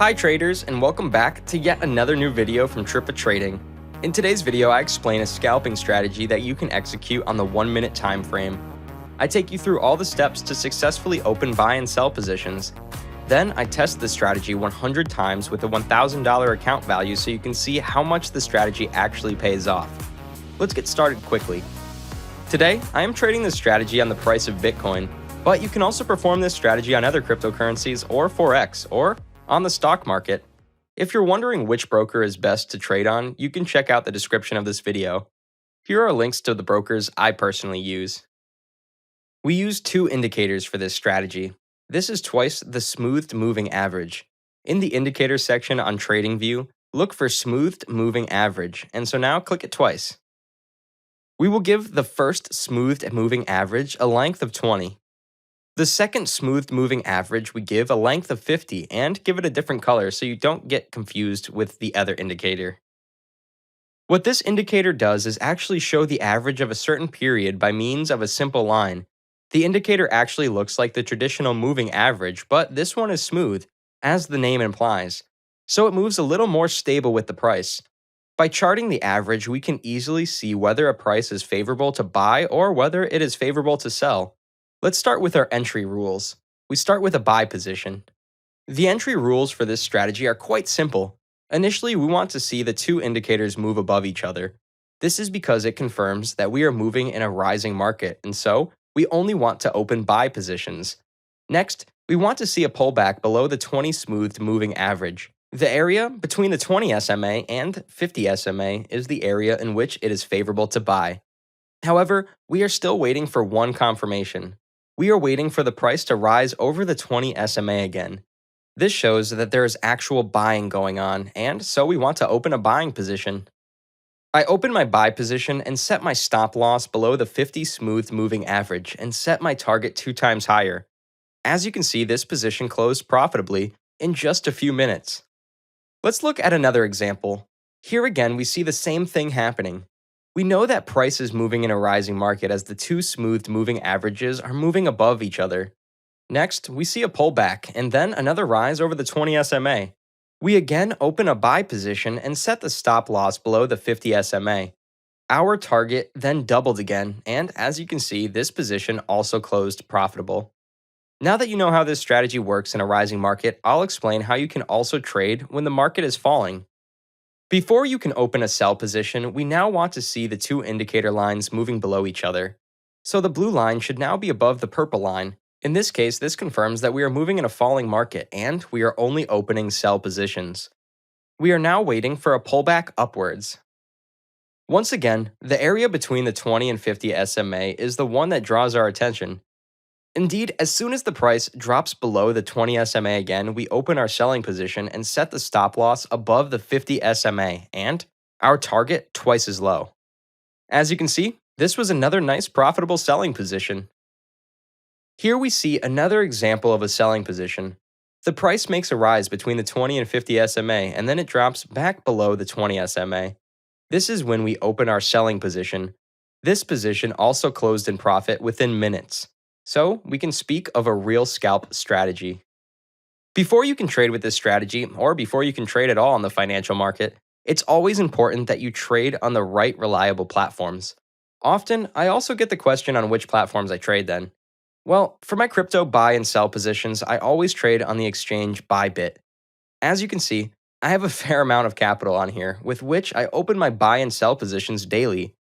Hi traders, and welcome back to yet another new video from Trippa Trading. In today's video, I explain a scalping strategy that you can execute on the 1-minute time frame. I take you through all the steps to successfully open buy and sell positions. Then I test the strategy 100 times with a $1,000 account value so you can see how much the strategy actually pays off. Let's get started quickly. Today, I am trading this strategy on the price of Bitcoin, but you can also perform this strategy on other cryptocurrencies or Forex or on the stock market. If you're wondering which broker is best to trade on, you can check out the description of this video. Here are links to the brokers I personally use. We use two indicators for this strategy. This is twice the smoothed moving average. In the indicator section on TradingView, look for smoothed moving average, and so now click it twice. We will give the first smoothed moving average a length of 20. The second smoothed moving average we give a length of 50 and give it a different color so you don't get confused with the other indicator. What this indicator does is actually show the average of a certain period by means of a simple line. The indicator actually looks like the traditional moving average, but this one is smooth, as the name implies, so it moves a little more stable with the price. By charting the average, we can easily see whether a price is favorable to buy or whether it is favorable to sell. Let's start with our entry rules. We start with a buy position. The entry rules for this strategy are quite simple. Initially, we want to see the two indicators move above each other. This is because it confirms that we are moving in a rising market, and so we only want to open buy positions. Next, we want to see a pullback below the 20 smoothed moving average. The area between the 20 SMA and 50 SMA is the area in which it is favorable to buy. However, we are still waiting for one confirmation. We are waiting for the price to rise over the 20 SMA again. This shows that there is actual buying going on, and so we want to open a buying position. I open my buy position and set my stop loss below the 50 smooth moving average and set my target 2 times higher. As you can see, this position closed profitably in just a few minutes. Let's look at another example. Here again, we see the same thing happening. We know that price is moving in a rising market as the two smoothed moving averages are moving above each other. Next, we see a pullback and then another rise over the 20 SMA. We again open a buy position and set the stop loss below the 50 SMA. Our target then doubled again, and as you can see, this position also closed profitable. Now that you know how this strategy works in a rising market, I'll explain how you can also trade when the market is falling. Before you can open a sell position, we now want to see the two indicator lines moving below each other. So the blue line should now be above the purple line. In this case, this confirms that we are moving in a falling market and we are only opening sell positions. We are now waiting for a pullback upwards. Once again, the area between the 20 and 50 SMA is the one that draws our attention. Indeed, as soon as the price drops below the 20 SMA again, we open our selling position and set the stop loss above the 50 SMA and our target twice as low. As you can see, this was another nice profitable selling position. Here we see another example of a selling position. The price makes a rise between the 20 and 50 SMA and then it drops back below the 20 SMA. This is when we open our selling position. This position also closed in profit within minutes. So we can speak of a real scalp strategy. Before you can trade with this strategy, or before you can trade at all in the financial market, it's always important that you trade on the right reliable platforms. Often, I also get the question on which platforms I trade then. Well, for my crypto buy and sell positions, I always trade on the exchange Bybit. As you can see, I have a fair amount of capital on here, with which I open my buy and sell positions daily.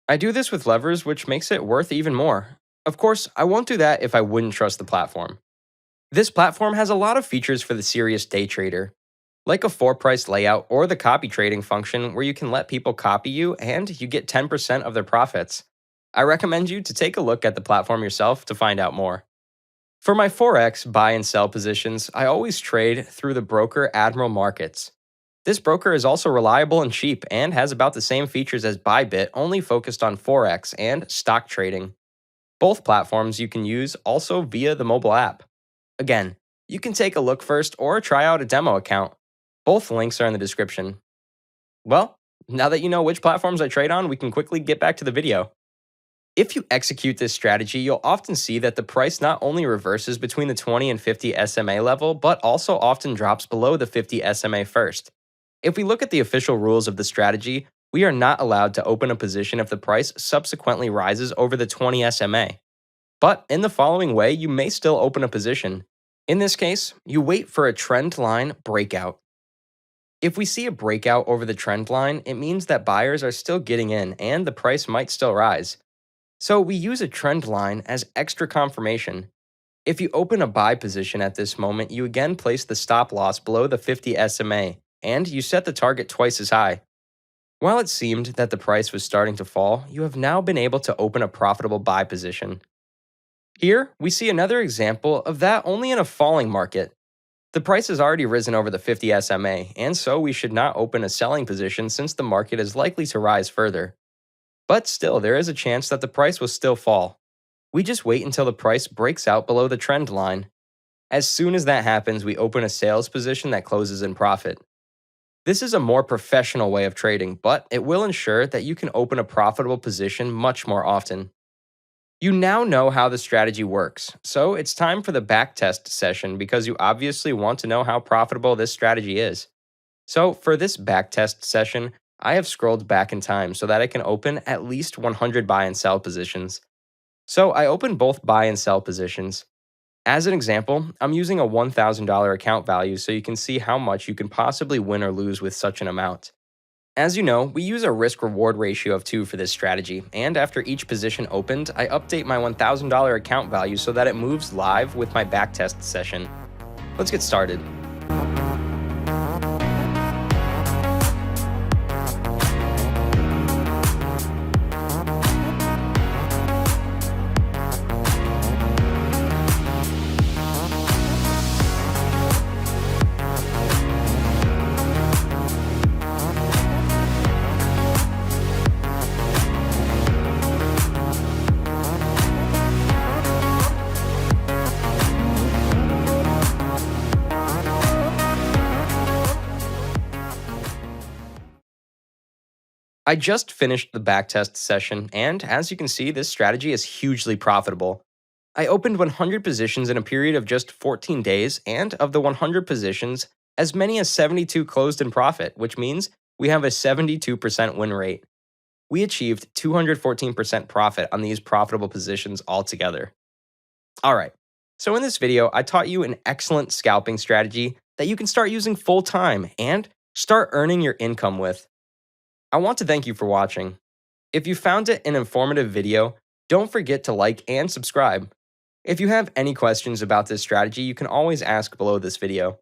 I do this with levers, which makes it worth even more. Of course, I won't do that if I wouldn't trust the platform. This platform has a lot of features for the serious day trader, like a 4-price layout or the copy trading function where you can let people copy you and you get 10% of their profits. I recommend you to take a look at the platform yourself to find out more. For my Forex buy and sell positions, I always trade through the broker Admiral Markets. This broker is also reliable and cheap and has about the same features as Bybit, only focused on Forex and stock trading. Both platforms you can use also via the mobile app. Again, you can take a look first or try out a demo account. Both links are in the description. Well, now that you know which platforms I trade on, we can quickly get back to the video. If you execute this strategy, you'll often see that the price not only reverses between the 20 and 50 SMA level, but also often drops below the 50 SMA first. If we look at the official rules of the strategy, we are not allowed to open a position if the price subsequently rises over the 20 SMA. But in the following way, you may still open a position. In this case, you wait for a trend line breakout. If we see a breakout over the trend line, it means that buyers are still getting in and the price might still rise. So we use a trend line as extra confirmation. If you open a buy position at this moment, you again place the stop loss below the 50 SMA, and you set the target twice as high. While it seemed that the price was starting to fall, you have now been able to open a profitable buy position. Here, we see another example of that only in a falling market. The price has already risen over the 50 SMA, and so we should not open a selling position since the market is likely to rise further. But still, there is a chance that the price will still fall. We just wait until the price breaks out below the trend line. As soon as that happens, we open a sales position that closes in profit. This is a more professional way of trading, but it will ensure that you can open a profitable position much more often. You now know how the strategy works, so it's time for the backtest session because you obviously want to know how profitable this strategy is. So for this backtest session, I have scrolled back in time so that I can open at least 100 buy and sell positions. So I opened both buy and sell positions. As an example, I'm using a $1,000 account value so you can see how much you can possibly win or lose with such an amount. As you know, we use a risk-reward ratio of 2 for this strategy, and after each position opened, I update my $1,000 account value so that it moves live with my backtest session. Let's get started. I just finished the backtest session, and as you can see, this strategy is hugely profitable. I opened 100 positions in a period of just 14 days, and of the 100 positions, as many as 72 closed in profit, which means we have a 72% win rate. We achieved 214% profit on these profitable positions altogether. Alright, so in this video, I taught you an excellent scalping strategy that you can start using full time and start earning your income with. I want to thank you for watching. If you found it an informative video, don't forget to like and subscribe. If you have any questions about this strategy, you can always ask below this video.